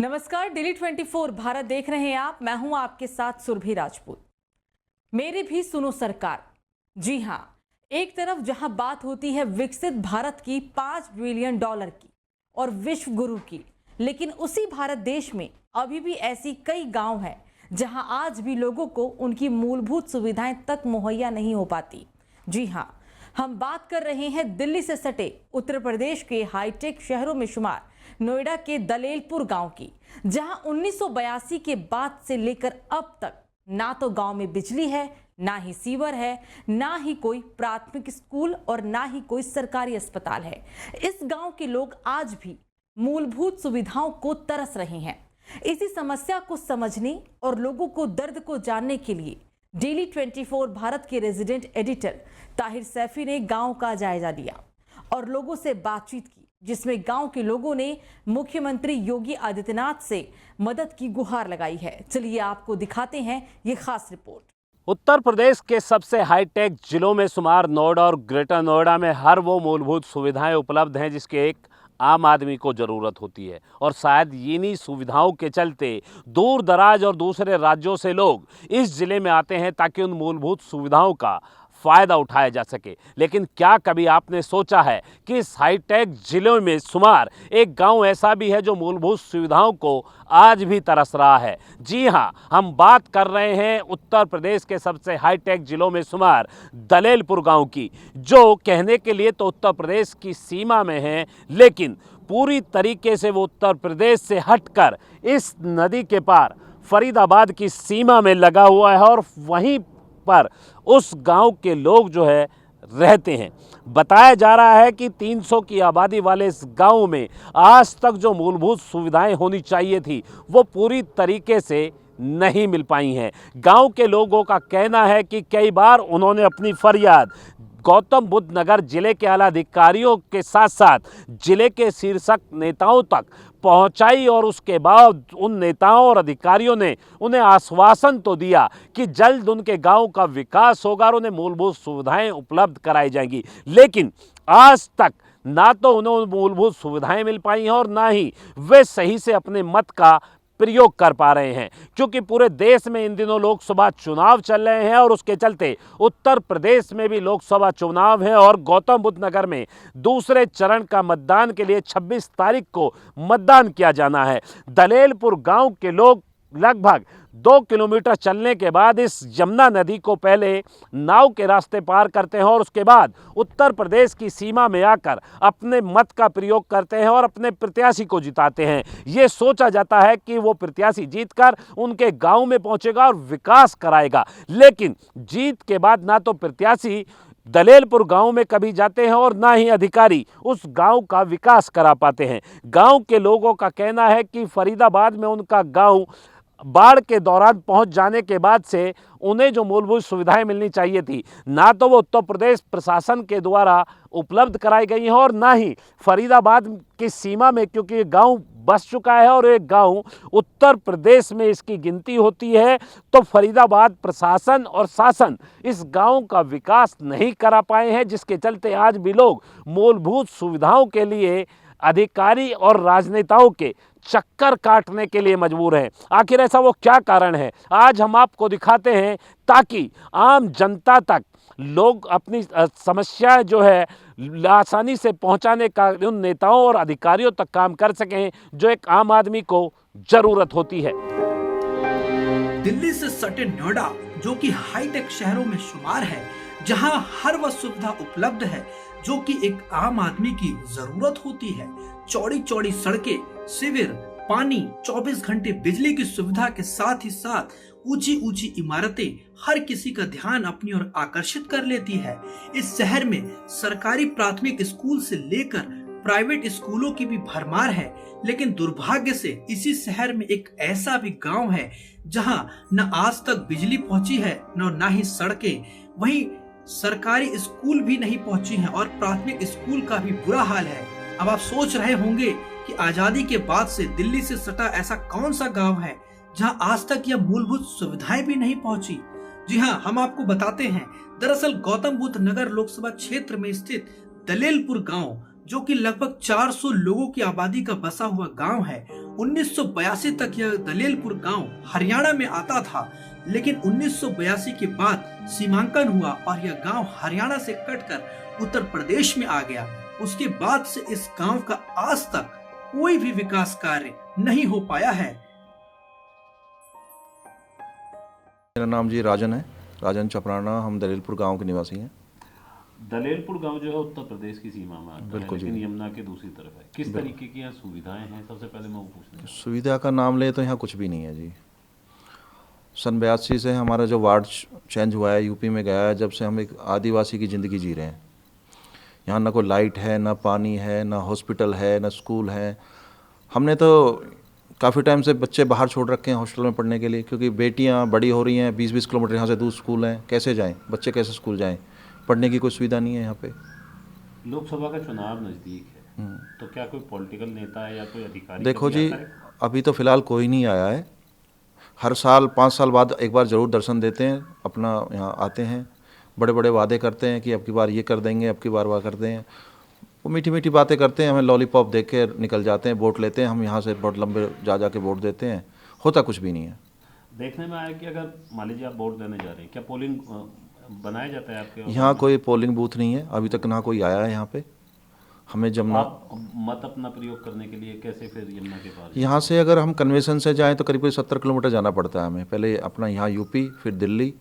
नमस्कार, दिल्ली 24 भारत देख रहे हैं आप। मैं हूं आपके साथ सुरभि राजपूत। मेरी भी सुनो सरकार। जी हां, एक तरफ जहां बात होती है विकसित भारत की, $5 बिलियन की और विश्व गुरु की, लेकिन उसी भारत देश में अभी भी ऐसी कई गांव हैं जहां आज भी लोगों को उनकी मूलभूत सुविधाएं तक मुहैया नहीं हो पाती। जी हां, हम बात कर रहे हैं दिल्ली से सटे उत्तर प्रदेश के हाईटेक शहरों में शुमार नोएडा के दलेलपुर गांव की, जहां 1982 के बाद से लेकर अब तक ना तो गांव में बिजली है, ना ही सीवर है, ना ही कोई प्राथमिक स्कूल और ना ही कोई सरकारी अस्पताल है। इस गांव के लोग आज भी मूलभूत सुविधाओं को तरस रहे हैं। इसी समस्या को समझने और लोगों को दर्द को जानने के लिए डेली 24 भारत के रेजिडेंट एडिटर ताहिर सैफी ने गांव का जायजा लिया और लोगों से बातचीत की, जिसमें गांव के लोगों ने मुख्यमंत्री योगी आदित्यनाथ से मदद की गुहार लगाई है। चलिए आपको दिखाते हैं ये खास रिपोर्ट। उत्तर प्रदेश के सबसे हाईटेक जिलों में शुमार नोएडा और ग्रेटर नोएडा में हर वो मूलभूत सुविधाएं उपलब्ध हैं जिसके एक आम आदमी को ज़रूरत होती है, और शायद इन्हीं सुविधाओं के चलते दूर दराज और दूसरे राज्यों से लोग इस ज़िले में आते हैं ताकि उन मूलभूत सुविधाओं का फ़ायदा उठाया जा सके। लेकिन क्या कभी आपने सोचा है कि इस हाईटेक ज़िलों में शुमार एक गांव ऐसा भी है जो मूलभूत सुविधाओं को आज भी तरस रहा है? जी हां, हम बात कर रहे हैं उत्तर प्रदेश के सबसे हाईटेक ज़िलों में शुमार दलेलपुर गांव की, जो कहने के लिए तो उत्तर प्रदेश की सीमा में है, लेकिन पूरी तरीके से वो उत्तर प्रदेश से हटकर इस नदी के पार फरीदाबाद की सीमा में लगा हुआ है और वहीं पर उस गांव के लोग जो है रहते हैं। बताया जा रहा है कि 300 की आबादी वाले इस गांव में आज तक जो मूलभूत सुविधाएं होनी चाहिए थी वो पूरी तरीके से नहीं मिल पाई हैं। गांव के लोगों का कहना है कि कई बार उन्होंने अपनी फरियाद गौतम बुद्ध नगर जिले के आला अधिकारियों के साथ साथ जिले के शीर्षक नेताओं तक पहुंचाई, और उसके बाद उन नेताओं और अधिकारियों ने उन्हें आश्वासन तो दिया कि जल्द उनके गांव का विकास होगा और उन्हें मूलभूत सुविधाएं उपलब्ध कराई जाएंगी, लेकिन आज तक ना तो उन्हें मूलभूत सुविधाएं मिल पाई हैं और ना ही वे सही से अपने मत का प्रयोग कर पा रहे हैं, क्योंकि पूरे देश में इन दिनों लोकसभा चुनाव चल रहे हैं और उसके चलते उत्तर प्रदेश में भी लोकसभा चुनाव है और गौतम बुद्ध नगर में दूसरे चरण का मतदान के लिए 26 तारीख को मतदान किया जाना है। दलेलपुर गांव के लोग लगभग 2 किलोमीटर चलने के बाद इस यमुना नदी को पहले नाव के रास्ते पार करते हैं और उसके बाद उत्तर प्रदेश की सीमा में आकर अपने मत का प्रयोग करते हैं और अपने प्रत्याशी को जिताते हैं। ये सोचा जाता है कि वो प्रत्याशी जीतकर उनके गांव में पहुंचेगा और विकास कराएगा, लेकिन जीत के बाद ना तो प्रत्याशी दलेलपुर गांव में कभी जाते हैं और ना ही अधिकारी उस गांव का विकास करा पाते हैं। गांव के लोगों का कहना है कि फरीदाबाद में उनका गांव बाढ़ के दौरान पहुंच जाने के बाद से उन्हें जो मूलभूत सुविधाएं मिलनी चाहिए थी ना तो वो उत्तर प्रदेश प्रशासन के द्वारा उपलब्ध कराई गई हैं और ना ही फरीदाबाद की सीमा में, क्योंकि ये गांव बस चुका है और एक गांव उत्तर प्रदेश में इसकी गिनती होती है, तो फरीदाबाद प्रशासन और शासन इस गांव का विकास नहीं करा पाए हैं, जिसके चलते आज भी लोग मूलभूत सुविधाओं के लिए अधिकारी और राजनेताओं के चक्कर काटने के लिए मजबूर हैं। आखिर ऐसा वो क्या कारण है, आज हम आपको दिखाते हैं ताकि आम जनता तक लोग अपनी समस्याएं जो है आसानी से पहुंचाने का उन नेताओं और अधिकारियों तक काम कर सकें जो एक आम आदमी को जरूरत होती है। दिल्ली से सटे नोएडा, जो कि हाईटेक शहरों में शुमार है, जहां हर वह सुविधा उपलब्ध है जो कि एक आम आदमी की जरूरत होती है। चौड़ी चौड़ी सड़कें, शिविर, पानी, 24 घंटे बिजली की सुविधा के साथ ही साथ ऊंची ऊंची इमारतें हर किसी का ध्यान अपनी ओर आकर्षित कर लेती है। इस शहर में सरकारी प्राथमिक स्कूल से लेकर प्राइवेट स्कूलों की भी भरमार है, लेकिन दुर्भाग्य से इसी शहर में एक ऐसा भी गांव है जहां न आज तक बिजली पहुंची है न ही सड़कें, वहीं सरकारी स्कूल भी नहीं पहुंची हैं और प्राथमिक स्कूल का भी बुरा हाल है। अब आप सोच रहे होंगे कि आजादी के बाद से दिल्ली से सटा ऐसा कौन सा गांव है जहां आज तक यह मूलभूत सुविधाएं भी नहीं पहुंची। जी हां, हम आपको बताते हैं। दरअसल गौतम बुद्ध नगर लोकसभा क्षेत्र में स्थित दलेलपुर गांव, जो कि लगभग 400 लोगों की आबादी का बसा हुआ गांव है, 1982 तक यह दलेलपुर गांव हरियाणा में आता था, लेकिन 1982 के बाद सीमांकन हुआ और यह गांव हरियाणा से कटकर उत्तर प्रदेश में आ गया। उसके बाद से इस गांव का आज तक कोई भी विकास कार्य नहीं हो पाया है। मेरा नाम जी राजन है, राजन चपराना। हम दलेलपुर गांव के निवासी हैं। दलेलपुर गांव जो है उत्तर प्रदेश की सीमा में आता है, बिल्कुल जी। लेकिन यमुना के दूसरी तरफ है। किस तरीके की यहाँ सुविधाएं हैं, सबसे पहले मैं वो पूछना। सुविधा का नाम ले तो यहाँ कुछ भी नहीं है जी। सन 82 से हमारा जो वार्ड चेंज हुआ है, यूपी में गया है, जब से हम एक आदिवासी की ज़िंदगी जी रहे हैं। यहाँ ना कोई लाइट है, ना पानी है, ना हॉस्पिटल है, ना स्कूल है। हमने तो काफ़ी टाइम से बच्चे बाहर छोड़ रखे हैं हॉस्टल में पढ़ने के लिए, क्योंकि बेटियाँ बड़ी हो रही हैं। 20-20 किलोमीटर यहाँ से दूर स्कूल हैं, कैसे जाएँ बच्चे, कैसे स्कूल जाएँ? पढ़ने की कोई सुविधा नहीं है यहाँ पे। लोकसभा का चुनाव नज़दीक है, तो क्या कोई पॉलिटिकल नेता है या कोई अधिकारी? देखो जी, अभी तो फ़िलहाल कोई नहीं आया है। हर साल 5 साल बाद एक बार ज़रूर दर्शन देते हैं, अपना यहाँ आते हैं, बड़े बड़े वादे करते हैं कि अब की बार ये कर देंगे, अब की बार वह कर दें। वो मीठी मीठी बातें करते हैं, हमें लॉलीपॉप देख के निकल जाते हैं। वोट लेते हैं हम, यहाँ से बहुत लंबे जा के वोट देते हैं, होता कुछ भी नहीं है। देखने में आया कि अगर मान लीजिए आप वोट देने जा रहे हैं, क्या पोलिंग बनाया जाता है आपके? यहाँ कोई पोलिंग बूथ नहीं है, अभी तक ना कोई आया है यहाँ पे। हमें जमुना आप मत अपना प्रयोग करने के लिए कैसे फिर यमुना के पार? यहाँ से अगर हम कन्वेंशन से जाएँ तो करीब 70 किलोमीटर जाना पड़ता है हमें। पहले अपना यहाँ यूपी, फिर दिल्ली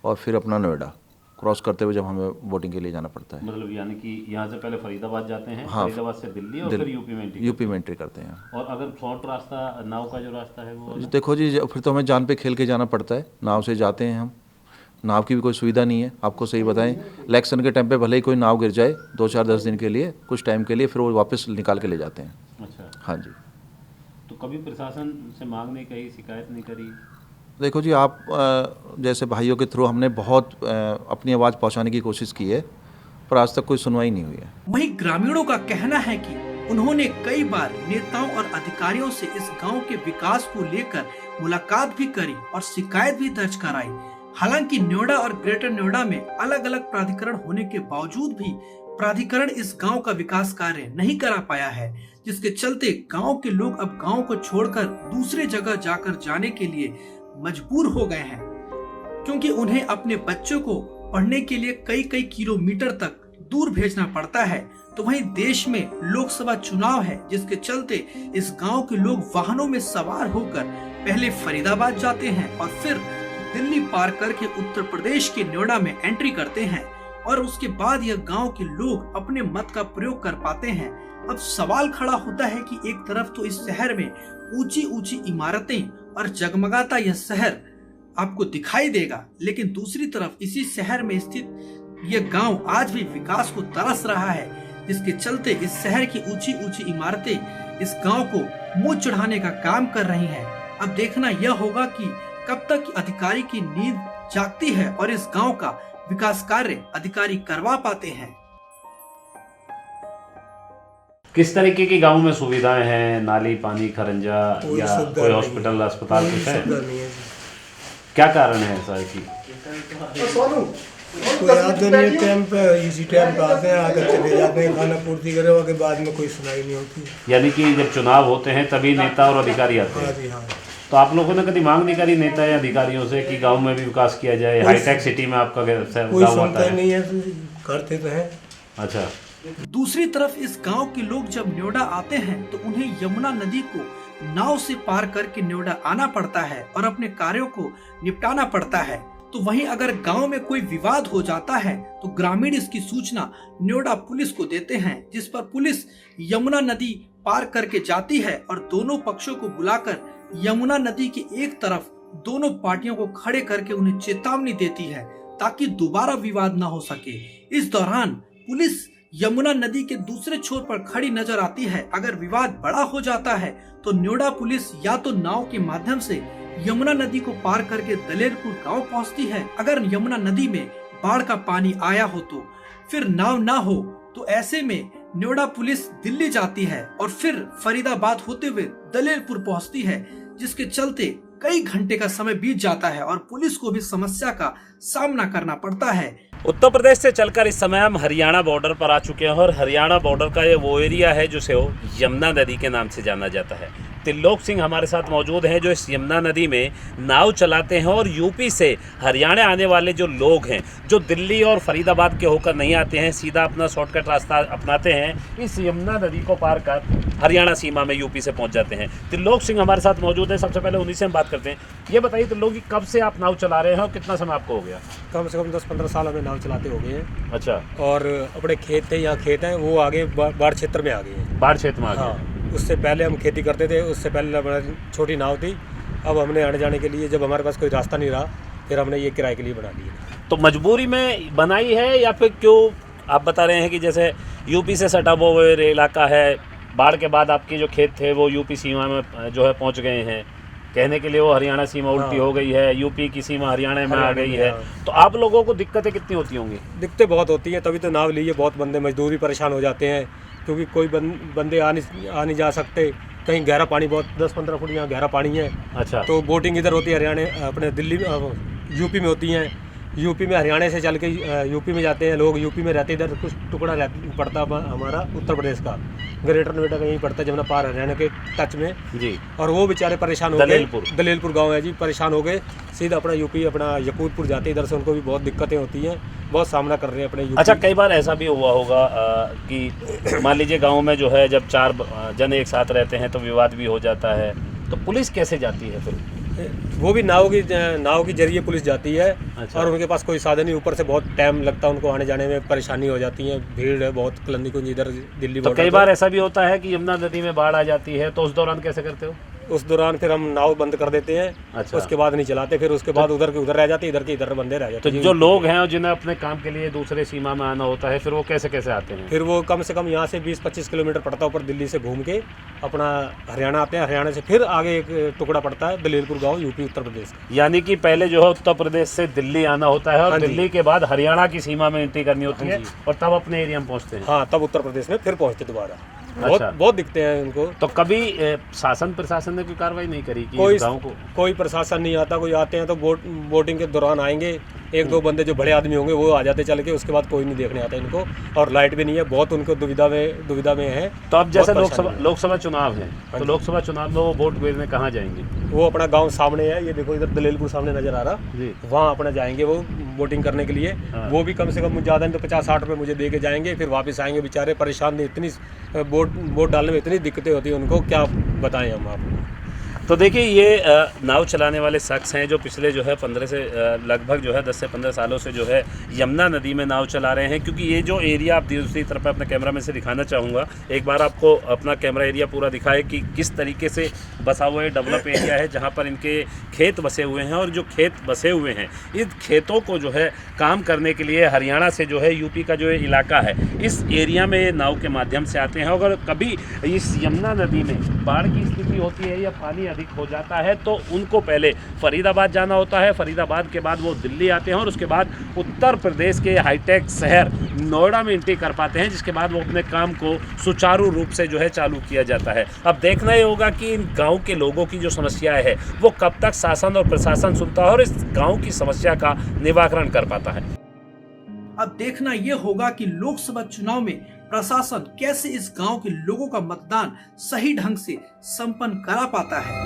और फिर अपना नोएडा क्रॉस करते हुए जब हमें वोटिंग के लिए जाना पड़ता है। मतलब यानी कि यहाँ से पहले फरीदाबाद जाते हैं, हाँ, फरीदाबाद से दिल्ली और फिर यूपी में एंट्री करते हैं। और अगर शॉर्ट रास्ता, नाव का जो रास्ता है वो? देखो जी, फिर तो हमें जान पे खेल के जाना पड़ता है। नाव से जाते हैं हम, नाव की भी कोई सुविधा नहीं है। आपको सही बताएं, इलेक्शन के टाइम पे भले ही कोई नाव गिर जाए 2-4-10 दिन के लिए, कुछ टाइम के लिए, फिर वो वापस निकाल के ले जाते हैं। अच्छा, हाँ जी। तो कभी प्रशासन से मांग नहीं करी, शिकायत नहीं करी? देखो जी, आप जैसे भाइयों के थ्रू हमने बहुत अपनी आवाज़ पहुंचाने की कोशिश की है, पर आज तक कोई सुनवाई नहीं हुई है। वहीं ग्रामीणों का कहना है कि उन्होंने कई बार नेताओं और अधिकारियों से इस गांव के विकास को लेकर मुलाकात भी करी और शिकायत भी दर्ज कराई। हालांकि नोएडा और ग्रेटर नोएडा में अलग अलग प्राधिकरण होने के बावजूद भी प्राधिकरण इस गांव का विकास कार्य नहीं करा पाया है, जिसके चलते गांव के लोग अब गांव को छोड़कर दूसरे जगह जाकर जाने के लिए मजबूर हो गए हैं, क्योंकि उन्हें अपने बच्चों को पढ़ने के लिए कई कई किलोमीटर तक दूर भेजना पड़ता है। तो वहीं देश में लोकसभा चुनाव है, जिसके चलते इस गांव के लोग वाहनों में सवार होकर पहले फरीदाबाद जाते हैं और फिर दिल्ली पार करके उत्तर प्रदेश के नोएडा में एंट्री करते हैं और उसके बाद यह गांव के लोग अपने मत का प्रयोग कर पाते हैं। अब सवाल खड़ा होता है कि एक तरफ तो इस शहर में ऊंची ऊंची इमारतें और जगमगाता यह शहर आपको दिखाई देगा, लेकिन दूसरी तरफ इसी शहर में स्थित यह गांव आज भी विकास को तरस रहा है, जिसके चलते इस शहर की ऊंची ऊंची इमारतें इस गांव को मुंह चढ़ाने का काम कर रही हैं। अब देखना यह होगा कि कब तक अधिकारी की नींद जागती है और इस गांव का विकास कार्य अधिकारी करवा पाते हैं। किस तरीके की गांव में सुविधाएं हैं? नाली, पानी, खरंजा या कोई हॉस्पिटल, अस्पताल कुछ है? क्या कारण है ऐसा है कि कोई आते नहीं टाइम पे, इसी टाइम पे आते हैं, आकर चले जाते हैं, खाना पूर्ति करे के बाद में कोई सुनाई नहीं होती। यानी कि जब चुनाव होते हैं तभी नेता और अधिकारी आते हैं? हाँ जी, हाँ। तो आप लोगों ने कभी मांग नहीं करी नेता या अधिकारियों से कि गांव में भी विकास किया जाए? हाईटेक सिटी में आपका कोई गांव आता सुनता है? नहीं है, करते तो हैं। अच्छा। दूसरी तरफ इस गांव के लोग जब नोएडा आते हैं तो उन्हें यमुना नदी को नाव से पार करके नोएडा आना पड़ता है और अपने कार्यों को निपटाना पड़ता है। तो वहीं अगर गांव में कोई विवाद हो जाता है तो ग्रामीण इसकी सूचना नोएडा पुलिस को देते हैं, जिस पर पुलिस यमुना नदी पार करके जाती है और दोनों पक्षों को बुलाकर यमुना नदी के एक तरफ दोनों पार्टियों को खड़े करके उन्हें चेतावनी देती है ताकि दोबारा विवाद न हो सके। इस दौरान पुलिस यमुना नदी के दूसरे छोर पर खड़ी नजर आती है। अगर विवाद बड़ा हो जाता है तो नोएडा पुलिस या तो नाव के माध्यम से यमुना नदी को पार करके दलेरपुर गांव पहुंचती है। अगर यमुना नदी में बाढ़ का पानी आया हो तो फिर नाव ना हो तो ऐसे में नोएडा पुलिस दिल्ली जाती है और फिर फरीदाबाद होते हुए दलेरपुर पहुंचती है, जिसके चलते कई घंटे का समय बीत जाता है और पुलिस को भी समस्या का सामना करना पड़ता है। उत्तर प्रदेश से चलकर इस समय हम हरियाणा बॉर्डर पर आ चुके हैं और हरियाणा बॉर्डर का ये वो एरिया है जिसे यमुना नदी के नाम से जाना जाता है। त्रिलोक सिंह हमारे साथ मौजूद हैं जो इस यमुना नदी में नाव चलाते हैं और यूपी से हरियाणा आने वाले जो लोग हैं, जो दिल्ली और फरीदाबाद के होकर नहीं आते हैं, सीधा अपना शॉर्टकट रास्ता अपनाते हैं, इस यमुना नदी को पार कर हरियाणा सीमा में यूपी से पहुंच जाते हैं। त्रिलोक सिंह हमारे साथ मौजूद हैं, सबसे पहले उन्हीं से हम बात करते हैं। ये बताइए त्रिलोक जी, कब से आप नाव चला रहे हैं और कितना समय आपको हो गया? कम से कम 10-15 साल हमें नाव चलाते हो गए हैं। अच्छा, और अपने खेत थे, यहाँ खेत हैं, वो आगे बाढ़ क्षेत्र में आ गए हैं। बाढ़ क्षेत्र में आ गए। हाँ, उससे पहले हम खेती करते थे, उससे पहले हमारी छोटी नाव थी। अब हमने आने जाने के लिए, जब हमारे पास कोई रास्ता नहीं रहा, फिर हमने ये किराए के लिए बना लिया। तो मजबूरी में बनाई है या फिर क्यों? आप बता रहे हैं कि जैसे यूपी से सटा हुआ इलाका है, बाढ़ के बाद आपके जो खेत थे वो यूपी सीमा में जो है पहुंच गए हैं, कहने के लिए वो हरियाणा सीमा उल्टी हो गई है, यूपी की सीमा हरियाणा में आ गई है। तो आप लोगों को दिक्कतें कितनी होती होंगी? दिक्कतें बहुत होती हैं, तभी तो नाव लिए बहुत बंदे मजदूर भी परेशान हो जाते हैं, क्योंकि कोई बंदे आ नहीं जा सकते। कहीं गहरा पानी, बहुत 10-15 फुट यहाँ गहरा पानी है। अच्छा, तो बोटिंग इधर होती है हरियाणा, अपने दिल्ली यूपी में होती हैं। यूपी में हरियाणा से चल के यूपी में जाते हैं लोग, यूपी में रहते, इधर कुछ टुकड़ा पड़ता हमारा उत्तर प्रदेश का, ग्रेटर नोएडा कहीं पड़ता है, जमुना पार हरियाणा के टच में जी। और वो बेचारे परेशान हो गए। दलेलपुर गांव है जी, परेशान हो गए, सीधा अपना यूपी, अपना यकूतपुर जाते, इधर से उनको भी बहुत दिक्कतें होती हैं, बहुत सामना कर रहे हैं अपने यूपी। अच्छा, कई बार ऐसा भी हुआ होगा कि मान लीजिए गांव में जो है जब 4 जन एक साथ रहते हैं तो विवाद भी हो जाता है, तो पुलिस कैसे जाती है फिर? वो भी नाव के जरिए पुलिस जाती है। अच्छा। और उनके पास कोई साधन नहीं, ऊपर से बहुत टाइम लगता है उनको आने जाने में, परेशानी हो जाती है, भीड़ है बहुत, कलंदी कुंज इधर दिल्ली। तो कई बार ऐसा भी होता है कि यमुना नदी में बाढ़ आ जाती है, तो उस दौरान कैसे करते हो? उस दौरान फिर हम नाव बंद कर देते हैं। अच्छा। उसके बाद नहीं चलाते, फिर उसके बाद उधर के उधर रह जाते, इधर के इधर बंदे रह जाते। तो जो लोग हैं और जिन्हें अपने काम के लिए दूसरे सीमा में आना होता है, फिर वो कैसे कैसे आते हैं? फिर वो कम से कम यहाँ से 20-25 किलोमीटर पड़ता है ऊपर, दिल्ली से घूम के अपना हरियाणा आते हैं। हरियाणा से फिर आगे एक टुकड़ा पड़ता है दलेलपुर गाँव, यूपी उत्तर प्रदेश का। यानी कि पहले जो है उत्तर प्रदेश से दिल्ली आना होता है और हाँ जी। दिल्ली के बाद हरियाणा की सीमा में एंट्री करनी होती हाँ है जी। और तब अपने एरिया में पहुंचते हैं। हाँ, तब उत्तर प्रदेश में फिर पहुँचते दोबारा। अच्छा। बहुत दिखते हैं उनको। तो कभी शासन प्रशासन ने कोई कार्रवाई नहीं करी कि कोई इस गाँव को? कोई प्रशासन नहीं आता, कोई आते हैं तो बोटिंग के दौरान आएंगे, 1-2 बंदे जो बड़े आदमी होंगे वो आ जाते चल के, उसके बाद कोई नहीं देखने आता इनको। और लाइट भी नहीं है, बहुत उनको दुविधा में है। तो अब जैसे बहुत लोकसभा चुनाव है, तो लोकसभा चुनाव में वो वोट गिरने कहाँ जाएंगे? वो अपना गांव सामने है, ये देखो इधर दलेलपुर सामने नजर आ रहा जी। वहाँ अपना जाएंगे वो वोटिंग करने के लिए। हाँ। वो भी कम से कम ज़्यादा नहीं तो 50-60 रुपये मुझे दे के जाएंगे, फिर वापस आएंगे। बेचारे परेशान नहीं, इतनी वोट डालने में इतनी दिक्कतें होती हैं उनको, क्या बताएं हम आपको। तो देखिए, ये नाव चलाने वाले शख्स हैं जो पिछले जो है 15 से लगभग जो है 10 से 15 सालों से जो है यमुना नदी में नाव चला रहे हैं। क्योंकि ये जो एरिया आप दूसरी तरफ अपने कैमरा में से दिखाना चाहूँगा, एक बार आपको अपना कैमरा एरिया पूरा दिखाए कि किस तरीके से बसा हुआ डेवलप एरिया है, जहाँ पर इनके खेत बसे हुए हैं। और जो खेत बसे हुए हैं, इन खेतों को जो है काम करने के लिए हरियाणा से जो है यूपी का जो इलाका है, इस एरिया में ये नाव के माध्यम से आते हैं। अगर कभी इस यमुना नदी में बाढ़ की स्थिति होती है या पानी अधिक हो जाता है तो उनको पहले फरीदाबाद जाना होता है, फरीदाबाद के बाद वो दिल्ली आते हैं और उसके बाद उत्तर प्रदेश के हाईटेक शहर नोएडा में एंट्री कर पाते हैं, जिसके बाद वो अपने काम को सुचारू रूप से जो है चालू किया जाता है। अब देखना ये होगा कि इन गाँव के लोगों की जो समस्याएं है वो कब तक शासन और प्रशासन सुनता है और इस गाँव की समस्या का निवारण कर पाता है। अब देखना यह होगा कि लोकसभा चुनाव में प्रशासन कैसे इस गांव के लोगों का मतदान सही ढंग से संपन्न करा पाता है।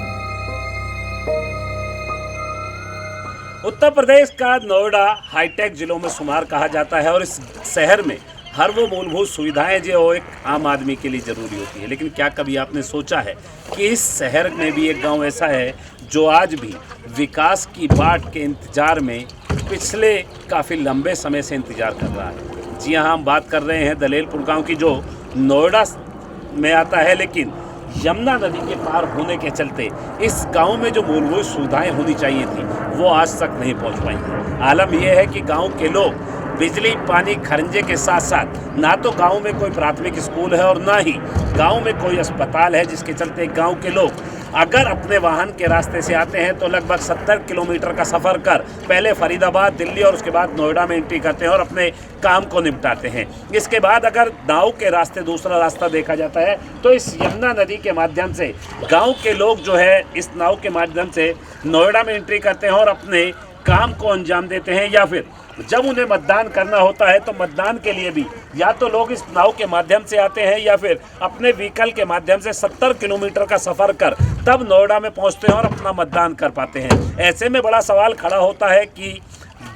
उत्तर प्रदेश का नोएडा हाईटेक जिलों में शुमार कहा जाता है और इस शहर में हर वो मूलभूत सुविधाएं जो एक आम आदमी के लिए ज़रूरी होती है। लेकिन क्या कभी आपने सोचा है कि इस शहर में भी एक गांव ऐसा है जो आज भी विकास की बाट के इंतज़ार में पिछले काफ़ी लंबे समय से इंतज़ार कर रहा है? जी हाँ, हम बात कर रहे हैं दलेलपुर गांव की, जो नोएडा में आता है, लेकिन यमुना नदी के पार होने के चलते इस गांव में जो मूलभूत सुविधाएं होनी चाहिए थी वो आज तक नहीं पहुंच पाई। आलम यह है कि गांव के लोग बिजली, पानी, खरंजे के साथ साथ ना तो गांव में कोई प्राथमिक स्कूल है और ना ही गांव में कोई अस्पताल है, जिसके चलते गांव के लोग अगर अपने वाहन के रास्ते से आते हैं तो लगभग 70 किलोमीटर का सफ़र कर पहले फरीदाबाद, दिल्ली और उसके बाद नोएडा में एंट्री करते हैं और अपने काम को निपटाते हैं। इसके बाद अगर नाव के रास्ते दूसरा रास्ता देखा जाता है तो इस यमुना नदी के माध्यम से गांव के लोग जो है इस नाव के माध्यम से नोएडा में एंट्री करते हैं और अपने काम को अंजाम देते हैं, या फिर जब उन्हें मतदान करना होता है तो मतदान के लिए भी या तो लोग इस नाव के माध्यम से आते हैं या फिर अपने व्हीकल के माध्यम से 70 किलोमीटर का सफ़र कर तब नोएडा में पहुंचते हैं और अपना मतदान कर पाते हैं। ऐसे में बड़ा सवाल खड़ा होता है कि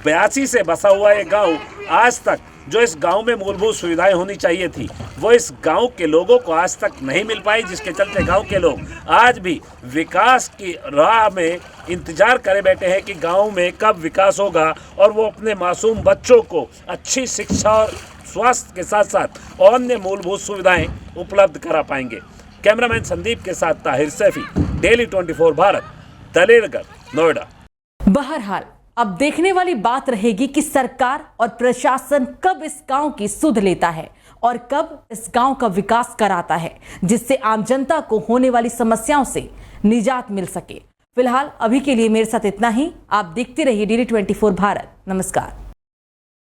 82 से बसा हुआ ये गांव आज तक जो इस गांव में मूलभूत सुविधाएं होनी चाहिए थी वो इस गांव के लोगों को आज तक नहीं मिल पाई, जिसके चलते गांव के लोग आज भी विकास की राह में इंतजार करे बैठे हैं कि गांव में कब विकास होगा और वो अपने मासूम बच्चों को अच्छी शिक्षा और स्वास्थ्य के साथ साथ अन्य मूलभूत सुविधाएं उपलब्ध करा पाएंगे। कैमरामैन संदीप के साथ ताहिर सैफी, डेली 24 भारत, दलेरगढ़, नोएडा। बहरहाल अब देखने वाली बात रहेगी कि सरकार और प्रशासन कब इस गांव की सुध लेता है और कब इस गांव का विकास कराता है, जिससे आम जनता को होने वाली समस्याओं से निजात मिल सके। फिलहाल अभी के लिए मेरे साथ इतना ही। आप देखते रहिए डेली 24 भारत। नमस्कार।